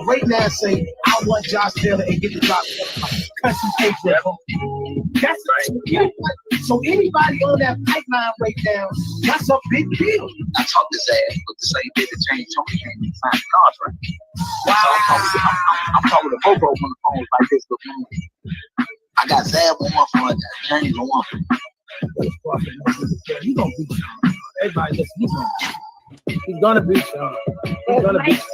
Right now, say I want Josh Taylor and get the drop. Country cake. That's right. So anybody on that pipeline right now, that's a big deal. I talked his ass with the same day that James Tony came and signed the contract. Wow. So I'm talking to Bobo on the phone like this. I got Zab on one phone, I got James on one phone. He's gonna beat Sean. Everybody listen, he's gonna beat Sean. He's gonna beat Sean.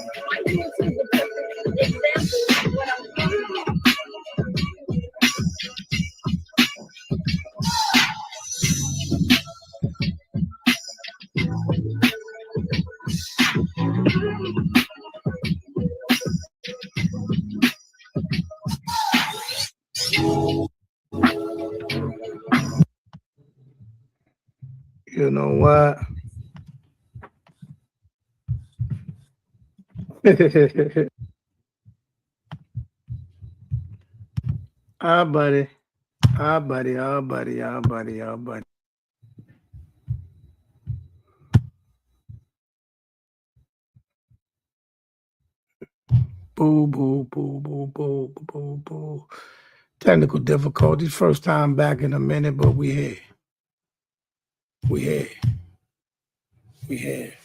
You know what? Our buddy. Boo. Technical difficulties. First time back in a minute, but we here. We here.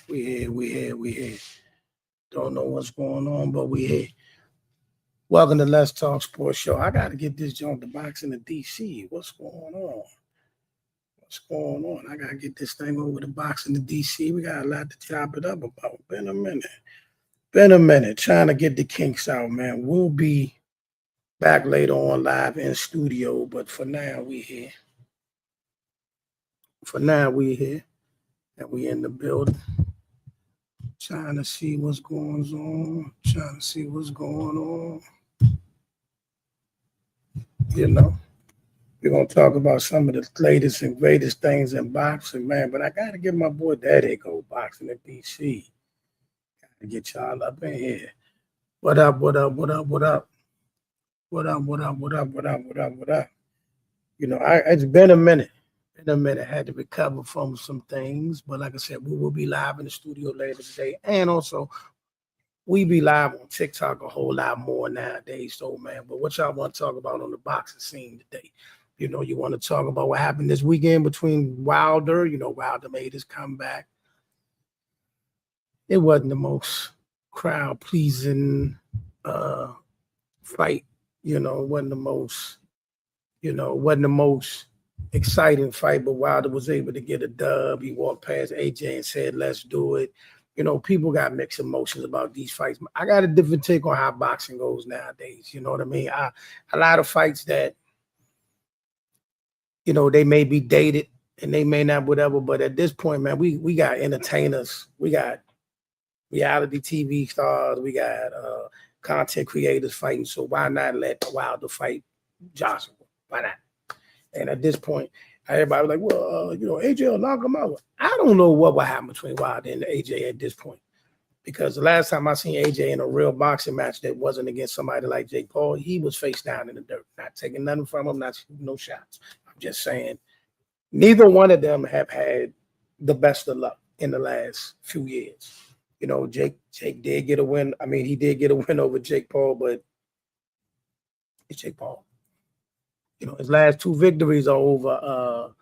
Don't know what's going on, but we here. Welcome to Let's Talk Sports Show. I got to get this joint to boxing to DC. What's going on? I got to get this thing over to boxing to DC. We got a lot to chop it up about. Been a minute. Trying to get the kinks out, man. We'll be back later on live in studio, but for now, we here. And we in the building. Trying to see what's going on. You know, we're going to talk about some of the latest and greatest things in boxing, man. But I got to get my boy Daddy go boxing at DC. Got to get y'all up in here. What up? You know, it's been a minute. I had to recover from some things. But like I said, we will be live in the studio later today. And also, we be live on TikTok a whole lot more nowadays, so man. But what y'all want to talk about on the boxing scene today? You know, you want to talk about what happened this weekend between Wilder. You know, Wilder made his comeback. It wasn't the most crowd-pleasing fight. You know, it wasn't the most exciting fight, but Wilder was able to get a dub. He walked past AJ and said, let's do it. You know, people got mixed emotions about these fights. I got a different take on how boxing goes nowadays. You know what I mean? A lot of fights that, you know, they may be dated and they may not whatever, but at this point, man, we got entertainers. We got reality TV stars. We got content creators fighting. So why not let Wilder fight Joshua? Why not? And at this point, everybody was like, well, you know, AJ will knock him out. I don't know what will happen between Wilder and AJ at this point. Because the last time I seen AJ in a real boxing match that wasn't against somebody like Jake Paul, he was face down in the dirt. Not taking nothing from him, not shooting no shots. I'm just saying, neither one of them have had the best of luck in the last few years. You know, Jake did get a win. I mean, he did get a win over Jake Paul, but it's Jake Paul. You know, his last two victories are over.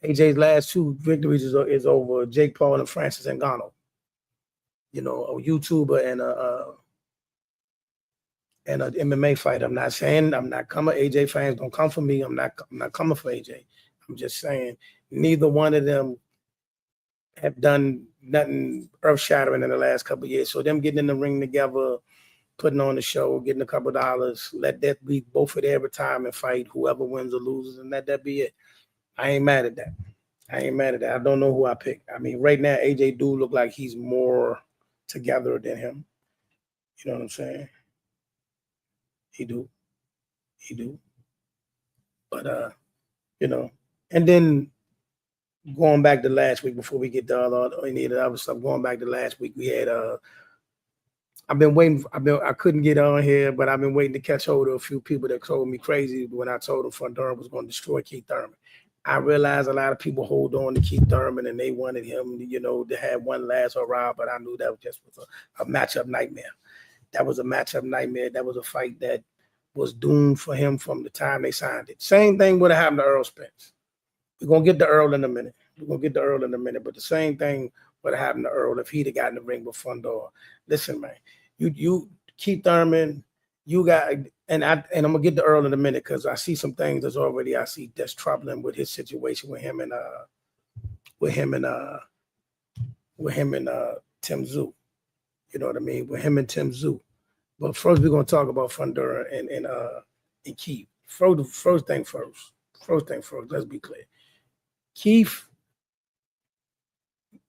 AJ's last two victories is over Jake Paul and Francis Ngannou. You know, a YouTuber and an MMA fighter. I'm not saying I'm not coming. AJ fans don't come for me. I'm not coming for AJ. I'm just saying neither one of them have done nothing earth-shattering in the last couple of years. So them getting in the ring together, putting on the show, getting a couple of dollars, let that be both of their retirement fight, whoever wins or loses, and let that be it. I ain't mad at that. I don't know who I pick. I mean, right now, AJ do look like he's more together than him. You know what I'm saying? He do. But, you know, and then going back to last week before we get to any of the other stuff, going back to last week, we had I've been waiting. I couldn't get on here, but I've been waiting to catch hold of a few people that told me crazy when I told them Fundora was going to destroy Keith Thurman. I realized a lot of people hold on to Keith Thurman and they wanted him, to have one last hurrah, but I knew that was just a matchup nightmare. That was a matchup nightmare. That was a fight that was doomed for him from the time they signed it. Same thing would have happened to Earl Spence. We're going to get to Earl in a minute. But the same thing would have happened to Earl if he'd have gotten in the ring with Fundora. Listen, man, you Keith Thurman, you got, and I'm gonna get to Earl in a minute because I see some things that's troubling with his situation with him and Tim Tszyu. You know what I mean? With him and Tim Tszyu. But first we're gonna talk about Fundora and Keith. First thing first. Let's be clear. Keith,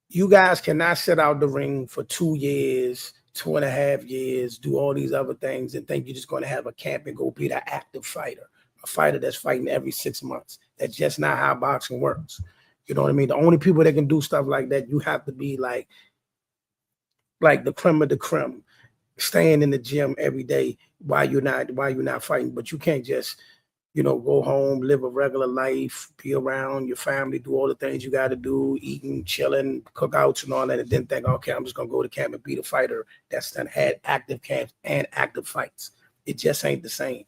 you guys cannot sit out the ring for 2 years, 2.5 years, do all these other things and think you're just going to have a camp and go be that active fighter, a fighter that's fighting every 6 months. That's just not how boxing works. You know what I mean? The only people that can do stuff like that, you have to be like the creme of the creme, staying in the gym every day while you're not fighting. But you can't just go home, live a regular life, be around your family, do all the things you got to do, eating, chilling, cookouts and all that, and then think, okay, I'm just going to go to camp and be the fighter that's done had active camps and active fights. It just ain't the same.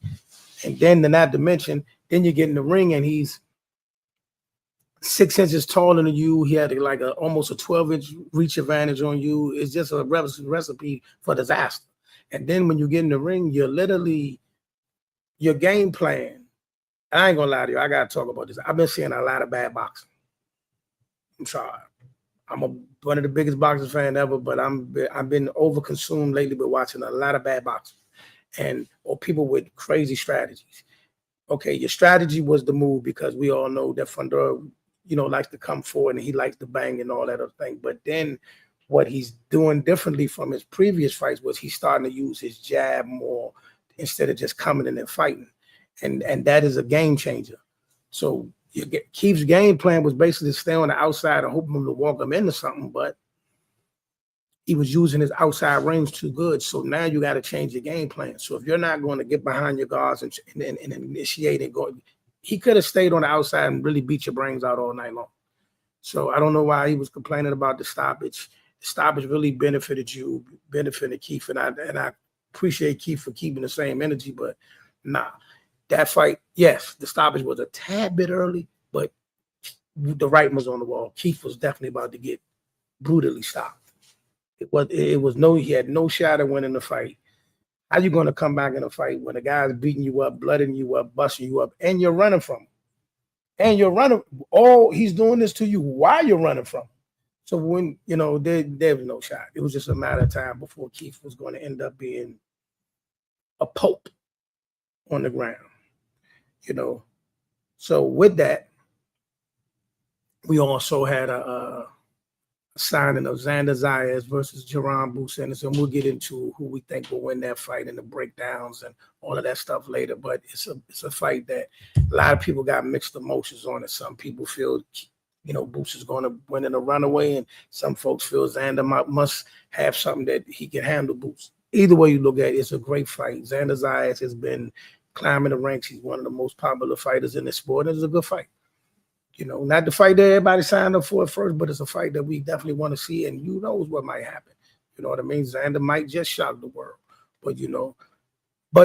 And then not to mention, then you get in the ring and he's 6 inches taller than you. He had almost a 12-inch reach advantage on you. It's just a recipe for disaster. And then when you get in the ring, you're literally, your game plan, I ain't gonna lie to you. I gotta talk about this. I've been seeing a lot of bad boxing. I'm sorry. I'm one of the biggest boxing fan ever, but I've been overconsumed lately with watching a lot of bad boxing or people with crazy strategies. Okay, your strategy was the move because we all know that Fundora, likes to come forward and he likes to bang and all that other thing. But then what he's doing differently from his previous fights was he's starting to use his jab more instead of just coming in and fighting. And that is a game changer. So Keith's game plan was basically to stay on the outside and hope him to walk him into something, but he was using his outside range too good. So now you got to change your game plan. So if you're not going to get behind your guards and initiate and go, he could have stayed on the outside and really beat your brains out all night long. So I don't know why he was complaining about the stoppage. The stoppage really benefited Keith, and I appreciate Keith for keeping the same energy, but nah. That fight, yes, the stoppage was a tad bit early, but the writing was on the wall. Keith was definitely about to get brutally stopped. He had no shot at winning the fight. How you going to come back in a fight when a guy's beating you up, blooding you up, busting you up, and you're running from him? And you're running, he's doing this to you while you're running from him. So when, there was no shot. It was just a matter of time before Keith was going to end up being a pope on the ground. So with that, we also had a signing of Xayas versus Xayas Boots, and we'll get into who we think will win that fight and the breakdowns and all of that stuff later. But it's a fight that a lot of people got mixed emotions on it. Some people feel, Boots is going to win in a runaway, and some folks feel Xander must have something that he can handle Boots. Either way you look at it, it's a great fight. Xayas has been climbing the ranks. He's one of the most popular fighters in the sport, and it's a good fight. Not the fight that everybody signed up for at first, but it's a fight that we definitely want to see, and who knows what might happen. You know what I mean? Xander might just shock the world, but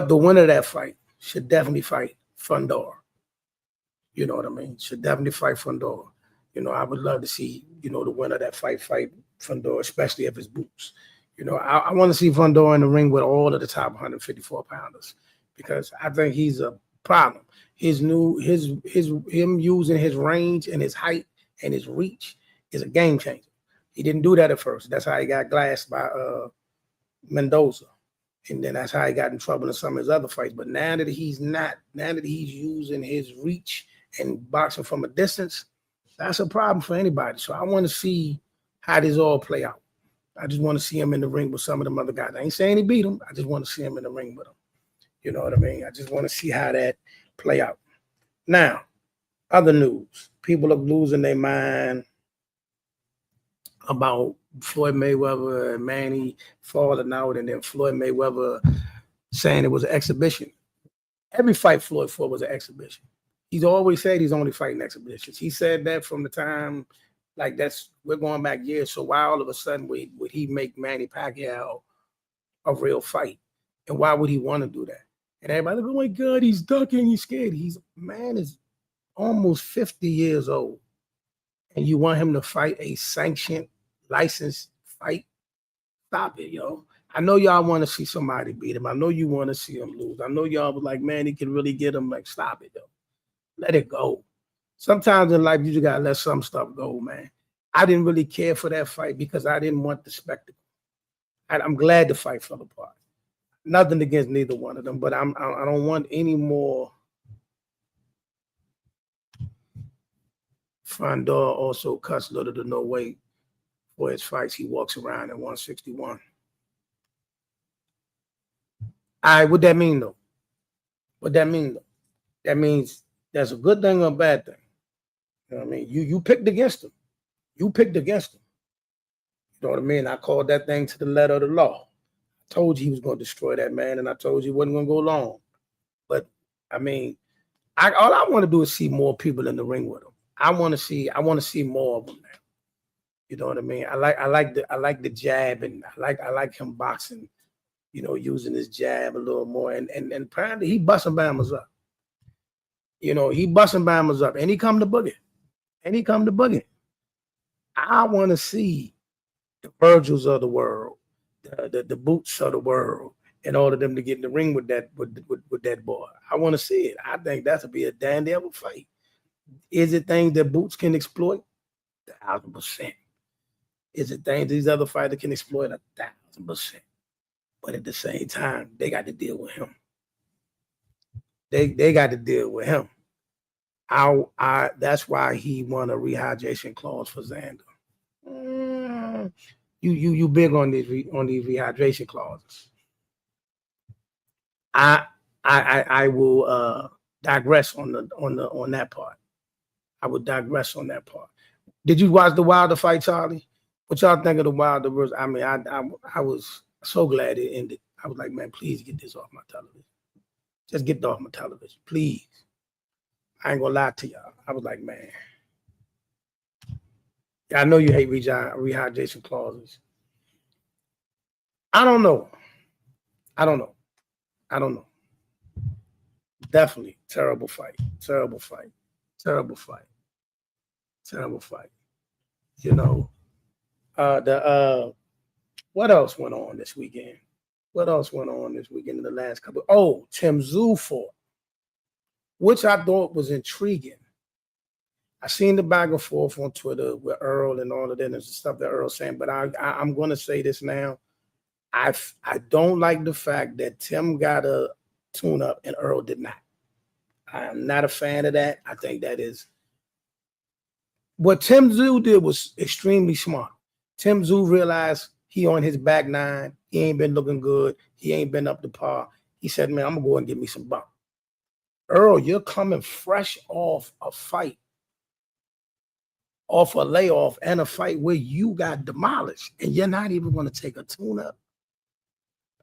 the winner of that fight should definitely fight Fundora. You know what I mean? Should definitely fight Fundora. I would love to see, the winner of that fight Fundora, especially if it's Boots. I want to see Fundora in the ring with all of the top 154 pounders. Because I think he's a problem. Him using his range and his height and his reach is a game changer. He didn't do that at first. That's how he got glassed by Mendoza. And then that's how he got in trouble in some of his other fights. But now that he's using his reach and boxing from a distance, that's a problem for anybody. So I want to see how this all play out. I just want to see him in the ring with some of them other guys. I ain't saying he beat him. I just want to see him in the ring with him. You know what I mean? I just want to see how that play out. Now, other news. People are losing their mind about Floyd Mayweather and Manny falling out, and then Floyd Mayweather saying it was an exhibition. Every fight Floyd fought was an exhibition. He's always said he's only fighting exhibitions. He said that from the time, like we're going back years. So why all of a sudden would he make Manny Pacquiao a real fight? And why would he want to do that? And everybody, oh my God, he's ducking, he's scared. Man is almost 50 years old. And you want him to fight a sanctioned, licensed fight? Stop it, yo. I know y'all want to see somebody beat him. I know you want to see him lose. I know y'all was like, man, he can really get him. Like, stop it, though. Let it go. Sometimes in life, you just got to let some stuff go, man. I didn't really care for that fight because I didn't want the spectacle. I'm glad the fight fell apart. Nothing against neither one of them, but I don't want any more. Fondor also cuts little to no weight for his fights. He walks around at 161. All right, what that mean, though? That means that's a good thing or a bad thing. You know what I mean? You picked against him. You know what I mean? I called that thing to the letter of the law. I told you he was going to destroy that man, and I told you he wasn't going to go long. But, I mean, all I want to do is see more people in the ring with him. I want to see more of them now. You know what I mean? I like the jab, and I like him boxing, you know, using his jab a little more. And apparently he busting Bama's up. You know, he busting Bama's up, and he come to boogie. I want to see the Virgils of the world, the Boots of the world, and all of them to get in the ring with that boy. I want to see it. I think that would be a dandy of a fight. Is it things that Boots can exploit? 1,000%. Is it things these other fighters can exploit? 1,000%. But at the same time, they got to deal with him. They got to deal with him. That's why he won a rehydration clause for Xander. You big on these rehydration clauses. I will digress on that part. I would digress on that part. Did you watch the Wilder fight, Charlie? What y'all think of the Wilder versus? I mean, I was so glad it ended. I was like, man, please get this off my television. Just get it off my television, please. I ain't gonna lie to y'all. I was like, man. I know you hate rehydration clauses. I don't know. Definitely terrible fight. You know, what else went on this weekend? In the last couple? Oh, Tim Tszyu fought, which I thought was intriguing. I seen the back and forth on Twitter with Errol and all of that and stuff that Errol's saying, but I'm going to say this now. I don't like the fact that Tim got a tune-up and Errol did not. I am not a fan of that. I think that is what Tim Tszyu did was extremely smart. Tim Tszyu realized he on his back nine. He ain't been looking good. He ain't been up to par. He said, man, I'm going to go and get me some bump. Errol, you're coming fresh off a fight, off a layoff and a fight where you got demolished, and you're not even going to take a tune-up.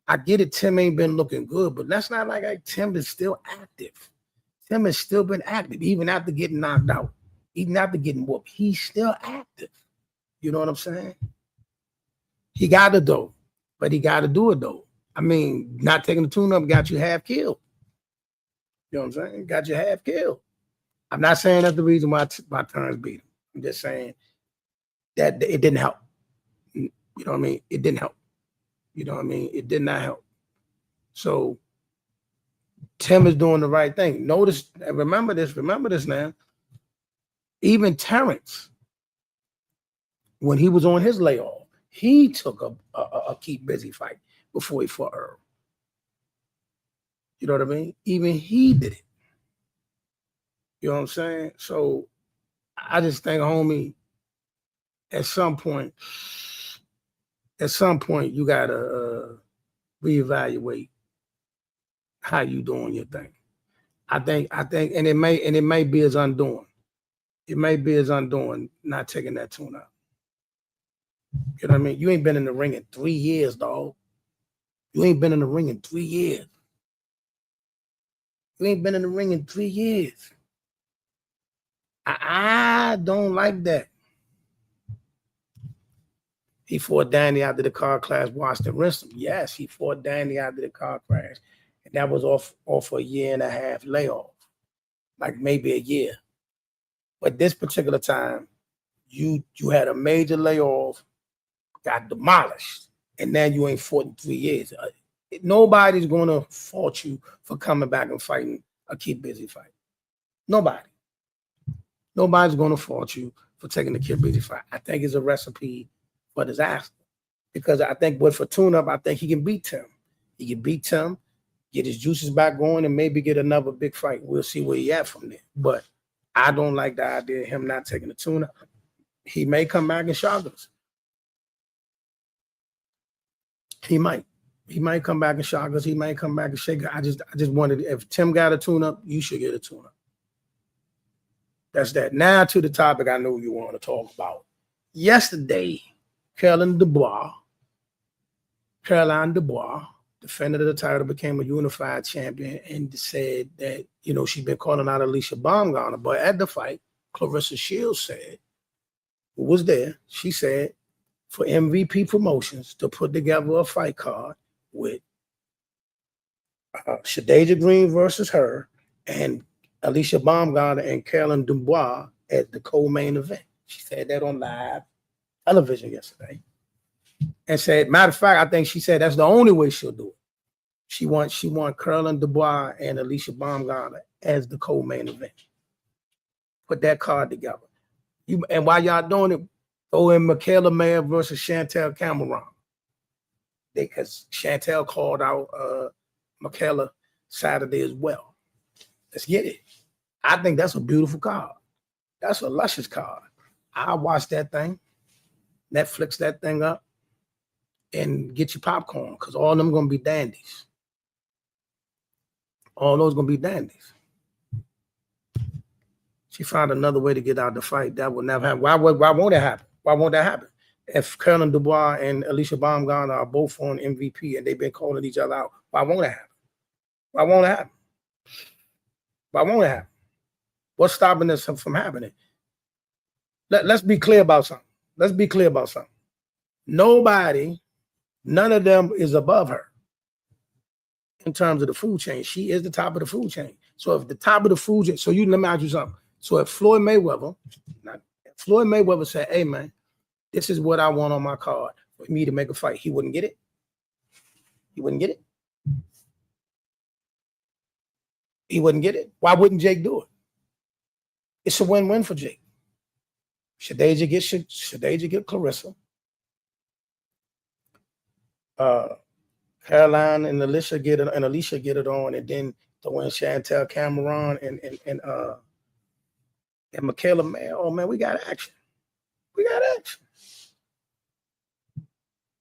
I get it, Tim ain't been looking good, but that's not like Tim is still active. Tim has still been active, even after getting knocked out, even after getting whooped. He's still active. You know what I'm saying? He got it, though, but he got to do it, though. I mean, not taking the tune-up got you half killed. You know what I'm saying? Got you half killed. I'm not saying that's the reason why Terrence beat him. I'm just saying that it didn't help. You know what I mean? It didn't help. You know what I mean? It did not help. So Tim is doing the right thing. Notice, remember this now. Even Terrence, when he was on his layoff, he took a keep busy fight before he fought Errol. You know what I mean? Even he did it. You know what I'm saying? So I just think, homie, at some point, you gotta reevaluate how you doing your thing. I think, and it may be his undoing. It may be his undoing not taking that tune out. You know what I mean? You ain't been in the ring in 3 years, dog. You ain't been in the ring in 3 years. You ain't been in the ring in 3 years. I don't like that. He fought Danny after the car crash, watched and rinsed him. Yes, he fought Danny after the car crash. And that was off a 1.5 year layoff. Like maybe a year. But this particular time, you had a major layoff, got demolished, and now you ain't fought in 3 years. Nobody's going to fault you for coming back and fighting a keep busy fight. Nobody. Nobody's going to fault you for taking the keep busy fight. I think it's a recipe for disaster. Because I think for tune-up, I think he can beat Tim. He can beat Tim, get his juices back going, and maybe get another big fight. We'll see where he at from there. But I don't like the idea of him not taking the tune-up. He may come back and shock us. He might. He might come back and shock us. He might come back and shake us. I just wanted, if Tim got a tune-up, you should get a tune-up. That's that. Now to the topic I know you want to talk about. Yesterday, Caroline Dubois, defended the title, became a unified champion, and said that, she's been calling out Alicia Baumgartner. But at the fight, Clarissa Shields said, who was there, she said, for MVP Promotions to put together a fight card with Shadeja Green versus her and Alicia Baumgartner and Caroline Dubois at the co-main event. She said that on live television yesterday. And said, matter of fact, I think she said that's the only way she'll do it. She wants Caroline Dubois and Alicia Baumgartner as the co-main event. Put that card together. And while y'all doing it, throw in Michaela Mayer versus Chantel Cameron. Because Chantel called out Michaela Saturday as well. Let's get it. I think that's a beautiful card. That's a luscious card. I'll watch that thing, Netflix that thing up, and get your popcorn, because all of them going to be dandies. All those going to be dandies. She found another way to get out the fight. That would never happen. Why won't it happen? Why won't that happen? If Caroline Dubois and Alicia Baumgartner are both on MVP and they've been calling each other out, why won't it happen? Why won't it happen? Why won't it happen? What's stopping this from happening? Let's be clear about something. Nobody, none of them is above her in terms of the food chain. She is the top of the food chain. So if the top of the food chain, let me ask you something. So if Floyd Mayweather said, hey man, this is what I want on my card for me to make a fight, he wouldn't get it? He wouldn't get it? He wouldn't get it? Why wouldn't Jake do it? It's a win-win for Jake. Shadeja get Clarissa. Caroline and Alicia get it, on, and then throw in Chantel Cameron and Michaela Mayer. Oh man, we got action.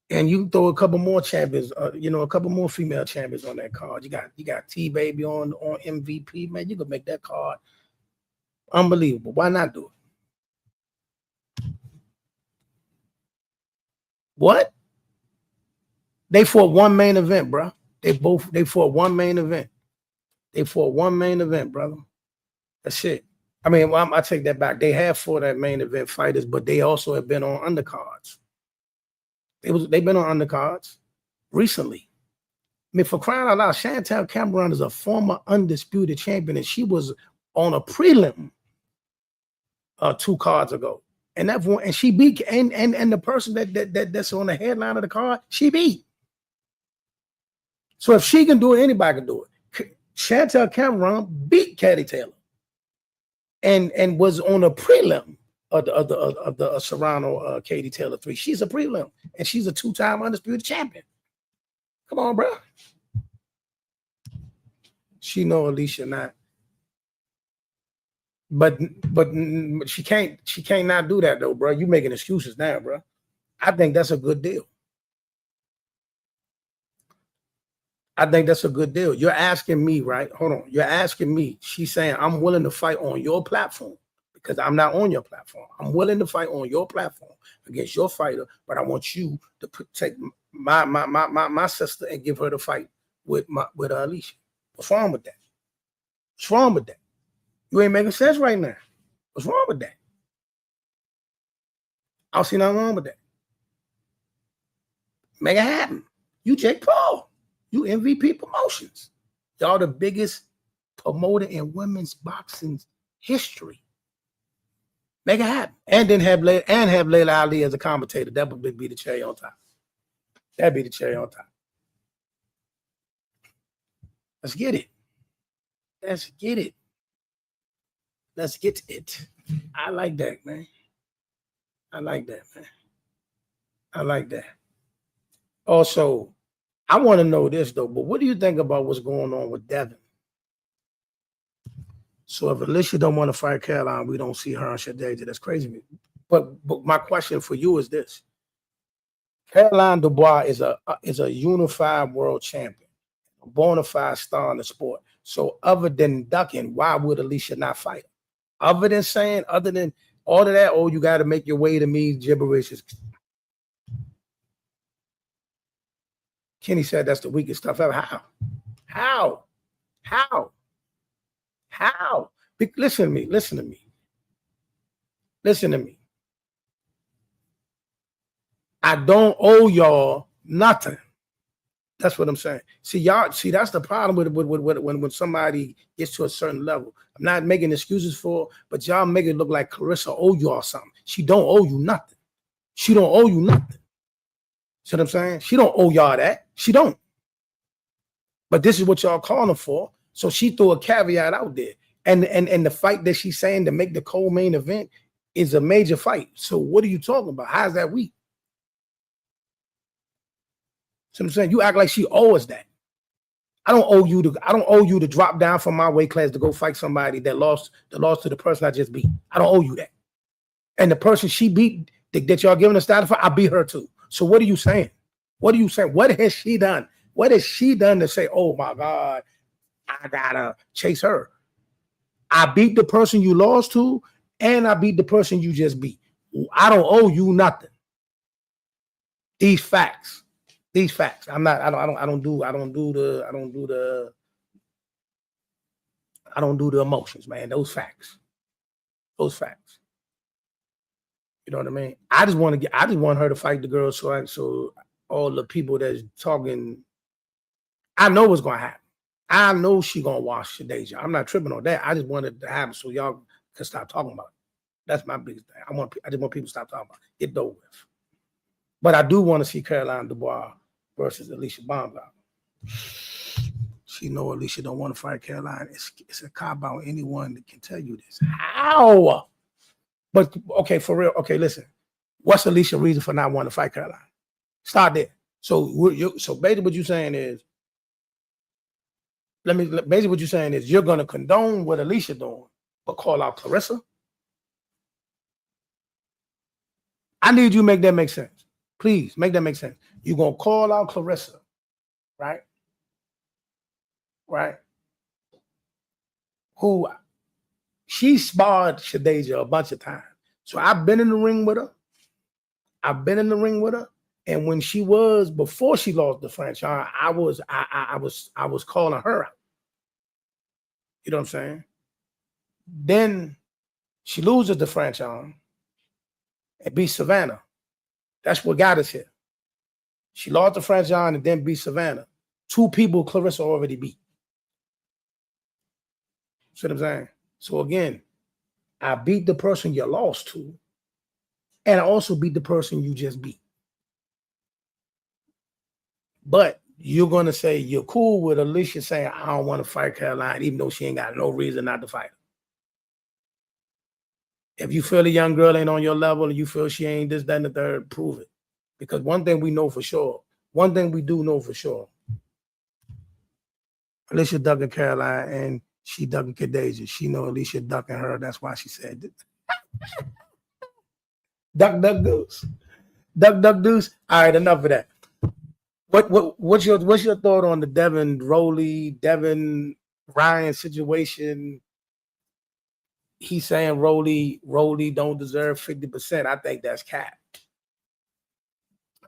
And you throw a couple more champions, a couple more female champions on that card. You got T-Baby on MVP, man. You could make that card unbelievable. Why not do it? What? They fought one main event, bro. They fought one main event. Brother. That's it. I mean, I take that back. They have fought that main event fighters, but they also have been on undercards. They've been on undercards recently. I mean, for crying out loud, Chantel Cameron is a former undisputed champion, and she was on a prelim 2 cards ago. And that one, and she beat, and the person that's on the headline of the card, she beat. So if she can do it, anybody can do it. Chantel Cameron beat Katie Taylor, and was on a prelim of the Serrano Katie Taylor 3. She's a prelim, and she's a 2-time undisputed champion. Come on, bro. She know Alicia not. But she can't not do that though, bro. You making excuses now, bro. I think that's a good deal. You're asking me, right? Hold on. You're asking me. She's saying I'm willing to fight on your platform because I'm not on your platform. I'm willing to fight on your platform against your fighter, but I want you to take my sister and give her the fight with Alicia. What's wrong with that? What's wrong with that? You ain't making sense right now. What's wrong with that? I don't see nothing wrong with that. Make it happen. You Jake Paul. You MVP Promotions. Y'all the biggest promoter in women's boxing history. Make it happen. And then have Layla Ali as a commentator. That would be the cherry on top. That'd be the cherry on top. Let's get it. Let's get it. Let's get it. I like that, man. I like that, man. I like that. Also, I want to know this, though, but what do you think about what's going on with Devin? So if Alicia don't want to fight Caroline, we don't see her on Shadeja. That's crazy. But my question for you is this. Caroline Dubois is a unified world champion, a bona fide star in the sport. So other than ducking, why would Alicia not fight her? Other than all of that, oh, you got to make your way to me, gibberish. Kenny said that's the weakest stuff ever. How? Listen to me. I don't owe y'all nothing. That's what I'm saying. See, that's the problem with when somebody gets to a certain level. I'm not making excuses for, but y'all make it look like Clarissa owe y'all something. She don't owe you nothing. See what I'm saying? She don't owe y'all that. She don't. But this is what y'all calling for. So she threw a caveat out there. And the fight that she's saying to make the co-main event is a major fight. So what are you talking about? How's that weak? So I'm saying you act like she owes us that. I don't owe you to drop down from my weight class to go fight somebody that lost to the person I just beat. I don't owe you that. And the person she beat that y'all giving a status for, I beat her too. So what are you saying? What has she done? What has she done to say, oh my God, I gotta chase her? I beat the person you lost to, and I beat the person you just beat. I don't owe you nothing. These facts. I don't do the emotions, man. Those facts. You know what I mean? I just want her to fight the girl so all the people that's talking, I know what's gonna happen. I know she gonna wash Shadeja. I'm not tripping on that. I just wanted to happen so y'all can stop talking about it. That's my biggest thing. I just want people to stop talking about it. Get over with. But I do want to see Caroline Dubois versus Alicia Baumgartner. She know Alicia don't want to fight Caroline. It's a cop-out. Anyone that can tell you this. How? But okay, for real. Okay, listen. What's Alicia's reason for not wanting to fight Caroline? Start there. So basically what you're saying is, you're going to condone what Alicia doing, but call out Clarissa? I need you to make that make sense. Please, make that make sense. You're going to call out Clarissa, right? Right? Who, she sparred Shadeja a bunch of times. So I've been in the ring with her. And when she was, before she lost the franchise, I was calling her out. You know what I'm saying? Then she loses the franchise and beats Savannah. That's what got us here. She lost the franchise and then beat Savannah. Two people Clarissa already beat. See what I'm saying? So again, I beat the person you lost to, and I also beat the person you just beat. But you're going to say you're cool with Alicia saying, I don't want to fight Caroline, even though she ain't got no reason not to fight her. If you feel a young girl ain't on your level and you feel she ain't this, that, and the third, prove it. Because one thing we do know for sure, Alicia ducking Caroline and she ducking Khadijah. She know Alicia ducking her. That's why she said it. Duck, duck, goose. Duck, duck, deuce. All right, enough of that. What's your thought on the Devin Rowley, Devin Ryan situation? he's saying Rolly don't deserve 50%. I think that's cap.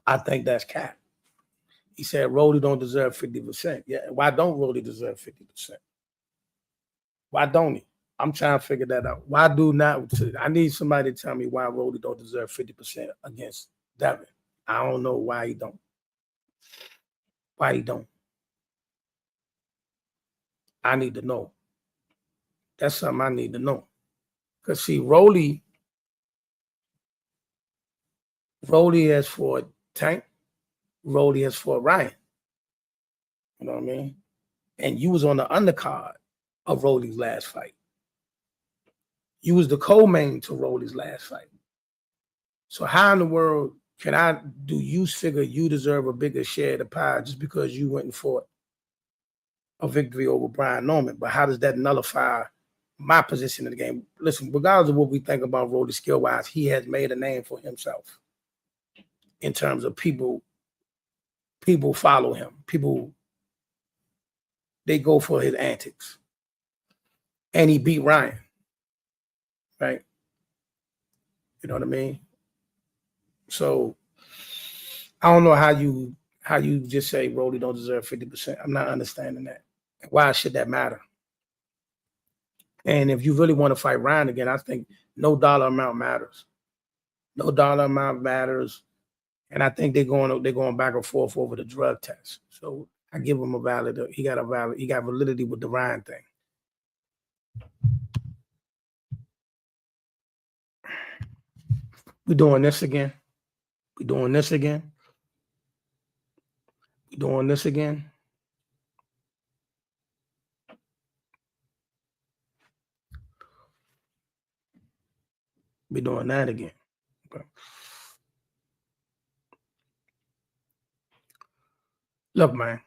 I think that's cap. He said Rolly don't deserve 50%. Yeah, why don't Rolly deserve 50%? Why don't he? I'm trying to figure that out. Why do not? I need somebody to tell me why Rolly don't deserve 50% against Devin. I don't know why he don't. Why he don't? I need to know. That's something I need to know. Because see, Rolly has fought Tank. Rolly has fought Ryan. You know what I mean? And you was on the undercard of Rolly's last fight. You was the co-main to Rolly's last fight. So how in the world do you figure you deserve a bigger share of the pie just because you went and fought a victory over Brian Norman? But how does that nullify my position in the game? Listen, regardless of what we think about Rolly skill-wise, he has made a name for himself in terms of people follow him. People, they go for his antics. And he beat Ryan. Right? You know what I mean? So I don't know how you just say Rolly don't deserve 50%. I'm not understanding that. Why should that matter? And if you really want to fight Ryan again, I think no dollar amount matters. No dollar amount matters. And I think they're going back and forth over the drug test. So I give him he got validity with the Ryan thing. We doing this again. We doing this again. We doing this again. We doing that again. Okay. Look, man.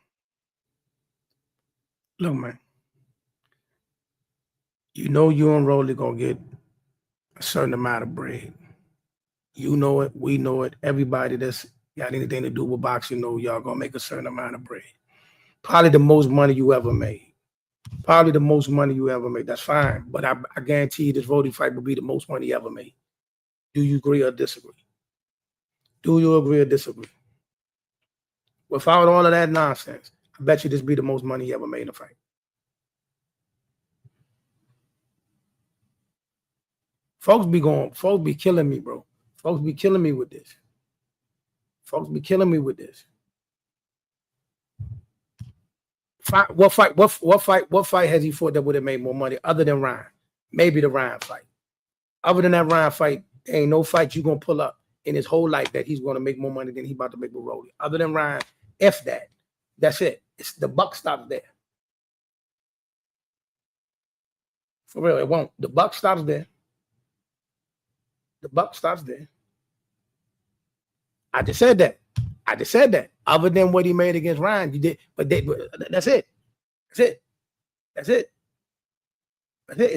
You know you and Rolly gonna get a certain amount of bread. You know it. We know it. Everybody that's got anything to do with boxing know y'all gonna make a certain amount of bread. Probably the most money you ever made. That's fine. But I guarantee you this voting fight will be the most money ever made. Do you agree or disagree? Without all of that nonsense, I bet you this be the most money you ever made in a fight. Folks be killing me, bro. Folks be killing me with this. What fight has he fought that would have made more money other than Ryan? Maybe the Ryan fight. Other than that Ryan fight, there ain't no fight you gonna pull up in his whole life that he's gonna make more money than he about to make with Rolly. Other than Ryan, F that. That's it. It's the buck stops there. For real, it won't. The buck stops there. I just said that. Other than what he made against Ryan, you did, but that's it. It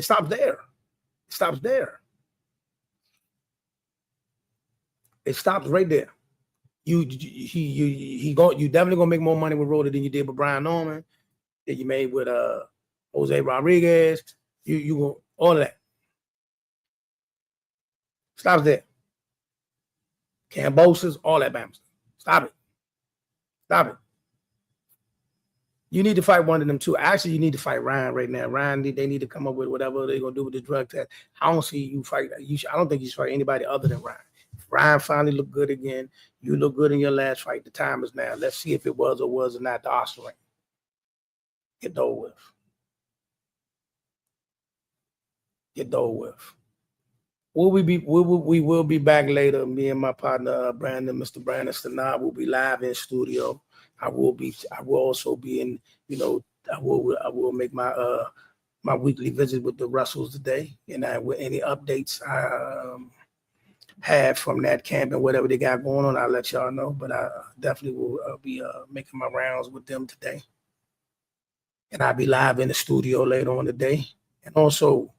stops there. It stops right there. You definitely gonna make more money with Rolly than you did with Brian Norman, that you made with Jose Rodriguez. You go all of that. Stops there. Cambosis, all that bam. Stop it. You need to fight one of them too. Actually, you need to fight Ryan right now. Ryan, they need to come up with whatever they're gonna do with the drug test. I don't see you fight. I don't think you should fight anybody other than Ryan. If Ryan finally looked good again, you look good in your last fight. The time is now. Let's see if it was or was not the Oscar ring. Get over with. We will be back later. Me and my partner Brandon, Mr. Brandon Stanab, will be live in studio. I will also be in, I will make my my weekly visit with the Russells today. And with any updates I have from that camp and whatever they got going on, I'll let y'all know. But I definitely will be making my rounds with them today. And I'll be live in the studio later on today. And also,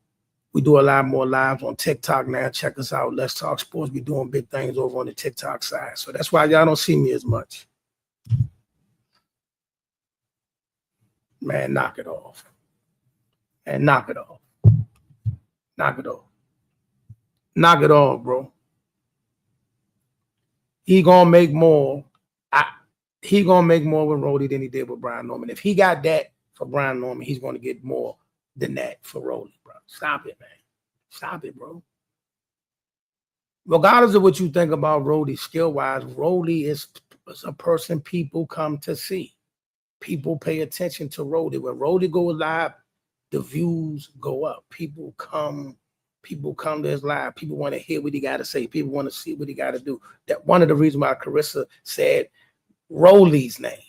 we do a lot more lives on TikTok now. Check us out. Let's Talk Sports. We're doing big things over on the TikTok side. So that's why y'all don't see me as much. Man, knock it off. Knock it off. Knock it off, bro. He gonna make more. He gonna make more with Rolly than he did with Brian Norman. If he got that for Brian Norman, he's gonna get more than that for Rolly, bro. Stop it, man. Stop it, bro. Regardless of what you think about Rolly skill-wise, Rolly is a person people come to see. People pay attention to Rolly. When Rolly goes live, the views go up. People come to his live. People want to hear what he got to say. People want to see what he got to do. That one of the reasons why Carissa said Rolly's name.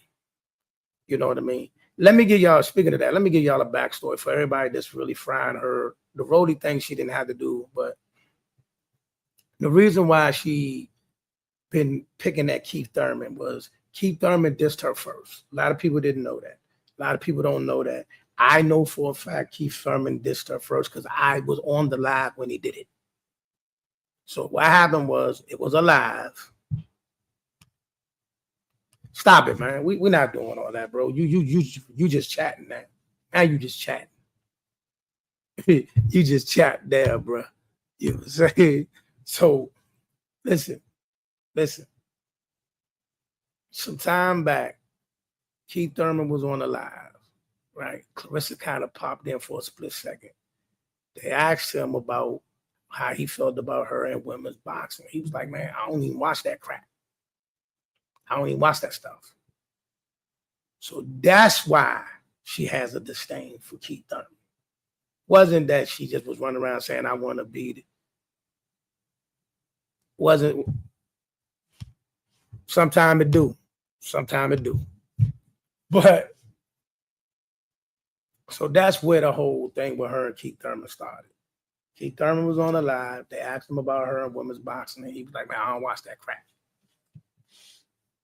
You know what I mean? Let me give y'all, speaking of that, let me give y'all a backstory for everybody that's really frying her. The Rolly thing she didn't have to do, but the reason why she been picking at Keith Thurman was Keith Thurman dissed her first. A lot of people didn't know that. A lot of people don't know that. I know for a fact Keith Thurman dissed her first because I was on the live when he did it. So what happened was it was a live. Stop it, man. We're not doing all that, bro. You just chatting now. Now you just chatting. You just chat there, bro. You know what I'm saying? So listen. Some time back, Keith Thurman was on the live, right? Clarissa kind of popped in for a split second. They asked him about how he felt about her in women's boxing. He was like, man, I don't even watch that crap. I don't even watch that stuff. So that's why she has a disdain for Keith Thurman. Wasn't that she just was running around saying, I want to beat it. Wasn't. Sometime it do. But so that's where the whole thing with her and Keith Thurman started. Keith Thurman was on the live. They asked him about her and women's boxing, and he was like, man, I don't watch that crap.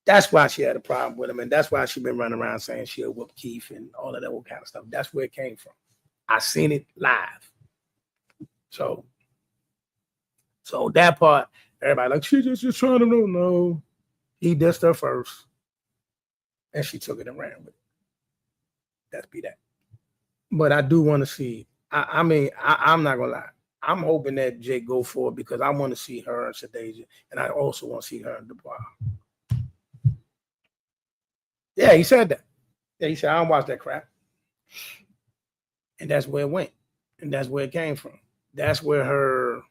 That's why she had a problem with him, and that's why she been running around saying she'll whoop Keith and all of that old kind of stuff. That's where it came from. I seen it live. So that part, everybody like, she just trying to know. No, he dissed her first, and she took it and ran with it. That's be that. But I do want to see. I'm not gonna lie. I'm hoping that Jake go for it because I want to see her and Shadeja, and I also want to see her in Dubois. Yeah, he said that. Yeah, he said, I don't watch that crap. And that's where it went. And that's where it came from. That's where her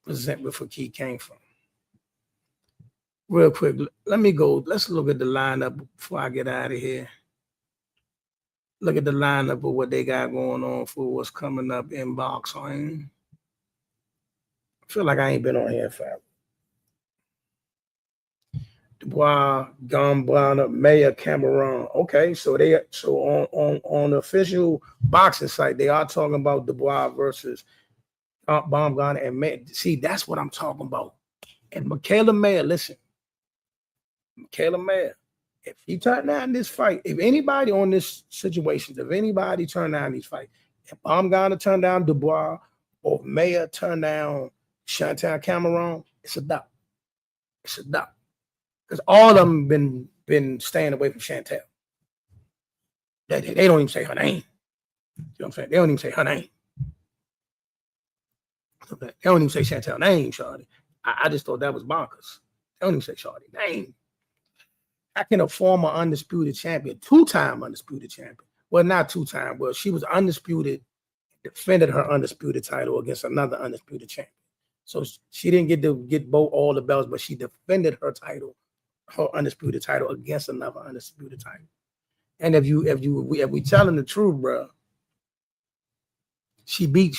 resentment for Keith came from. Real quick, let me go. Let's look at the lineup before I get out of here. Look at the lineup of what they got going on for what's coming up in boxing. I feel like I ain't been on here forever. Dubois, Gambana, Mayor, Cameron. Okay, so on the official boxing site, they are talking about Dubois versus Baumgartner and Mayer. See, that's what I'm talking about. And Michaela Mayer, listen, Michaela Mayer, if he turned down this fight, if anybody on this situation, if anybody turned down these fights, if Baumgartner turned down Dubois or Mayer turned down Chantal Cameron, it's a doubt. It's a doubt. Because all of them been staying away from Chantel. They don't even say her name. You know what I'm saying? They don't even say her name. They don't even say Chantel's name, Shawty. I just thought that was bonkers. They don't even say Shawty's name. How can a former undisputed champion, two-time undisputed champion, well, not two-time, well, she was undisputed, defended her undisputed title against another undisputed champion. So she didn't get both all the belts, but she defended her title, her undisputed title against another undisputed title. And if we telling the truth, bro, she beat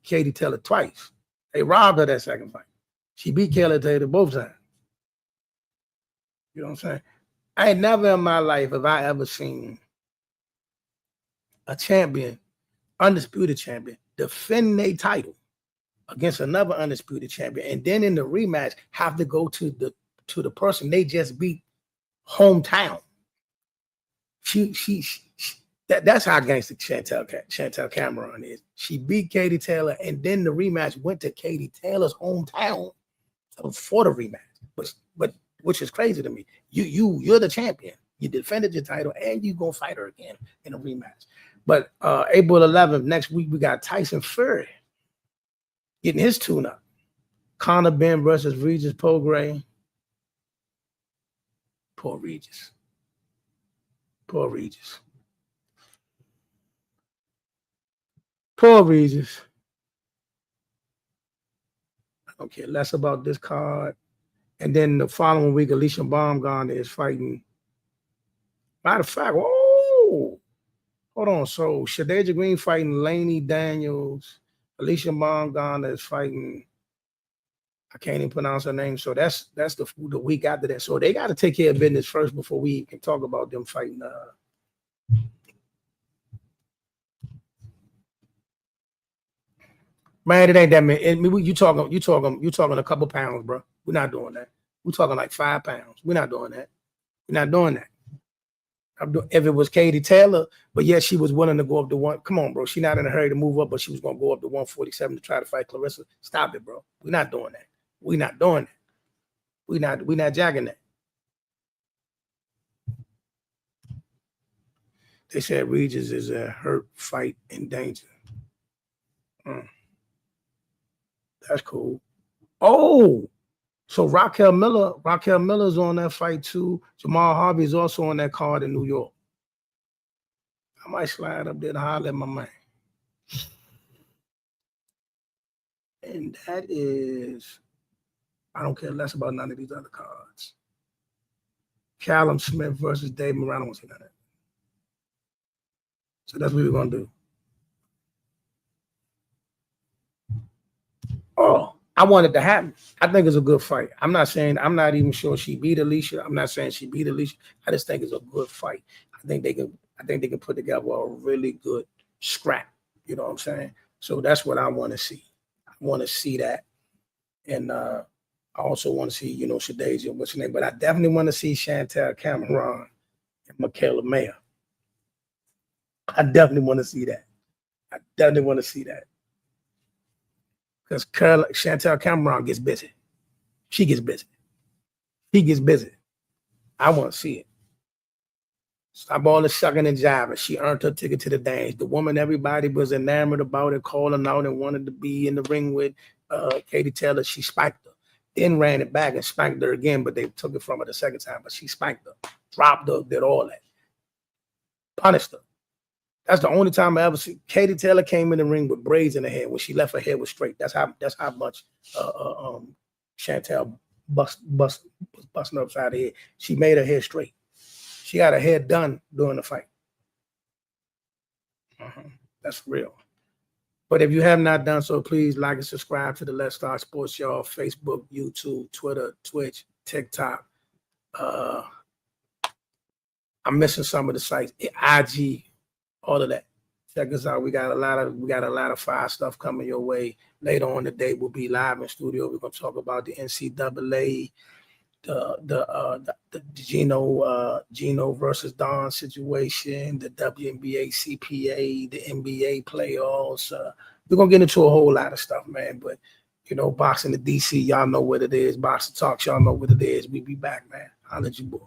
Katie Taylor twice. They robbed her that second fight. She beat Katie Taylor both times. You know what I'm saying? I ain't never in my life have I ever seen a champion, undisputed champion, defend a title against another undisputed champion, and then in the rematch have to go to the person they just beat hometown. That's how gangster Chantal Cameron is. She beat Katie Taylor, and then the rematch went to Katie Taylor's hometown for the rematch. But which is crazy to me. You're the champion. You defended your title, and you gonna fight her again in a rematch. But April 11th next week we got Tyson Fury getting his tune up. Conor Ben versus Regis Prograis. Poor Regis. Poor Regis. Poor Regis. I don't care less about this card. And then the following week, Alicia Baumgartner is fighting. Matter of fact, hold on. So Shadeja Green fighting Laney Daniels. Alicia Baumgartner is fighting. I can't even pronounce her name. So that's the week after that. So they got to take care of business first before we can talk about them fighting. Man, it ain't that many. You talking a couple pounds, bro. We're not doing that. We're talking like 5 pounds. We're not doing that. We're not doing that. If it was Katie Taylor, but yes, she was willing to go up to one. Come on, bro. She's not in a hurry to move up, but she was going to go up to 147 to try to fight Clarissa. Stop it, bro. We're not doing that. We're not doing that. We're not jagging that. They said Regis is a hurt, fight, in danger. That's cool. Oh, so Raquel Miller's on that fight too. Jamal Harvey is also on that card in New York. I might slide up there to holler at my man. And that is, I don't care less about none of these other cards. Callum Smith versus Dave Moran. I don't want to say none of that. So that's what we're going to do. Oh, I want it to happen. I think it's a good fight. I'm not even sure she beat Alicia. I'm not saying she beat Alicia. I just think it's a good fight. I think they can put together a really good scrap. You know what I'm saying? So that's what I want to see. I want to see that. And I also want to see, Shadeja, what's her name? But I definitely want to see Chantel Cameron and Michaela Mayer. I definitely want to see that. Because Chantel Cameron gets busy. She gets busy. He gets busy. I want to see it. Stop all the shucking and jiving. She earned her ticket to the dance. The woman everybody was enamored about it, calling out and wanted to be in the ring with Katie Taylor. She spiked her. Then ran it back and spanked her again, but they took it from her the second time. But she spanked her, dropped her, did all that. Punished her. That's the only time I ever see. Katie Taylor came in the ring with braids in her hair when she left her hair was straight. That's how much Chantel busting upside the head. She made her hair straight. She got her hair done during the fight. That's real. But if you have not done so, please like and subscribe to the Let's Talk Sports Y'all, Facebook, YouTube, Twitter, Twitch, TikTok. I'm missing some of the sites. IG. All of that. Check us out. We got a lot of fire stuff coming your way. Later on today, we'll be live in studio. We're gonna talk about the NCAA, the Gino versus Don situation, the WNBA CPA, the NBA playoffs. We're gonna get into a whole lot of stuff, man. But boxing the DC, y'all know what it is. Boxing Talks, y'all know what it is. We be back, man. Holla at you, boy.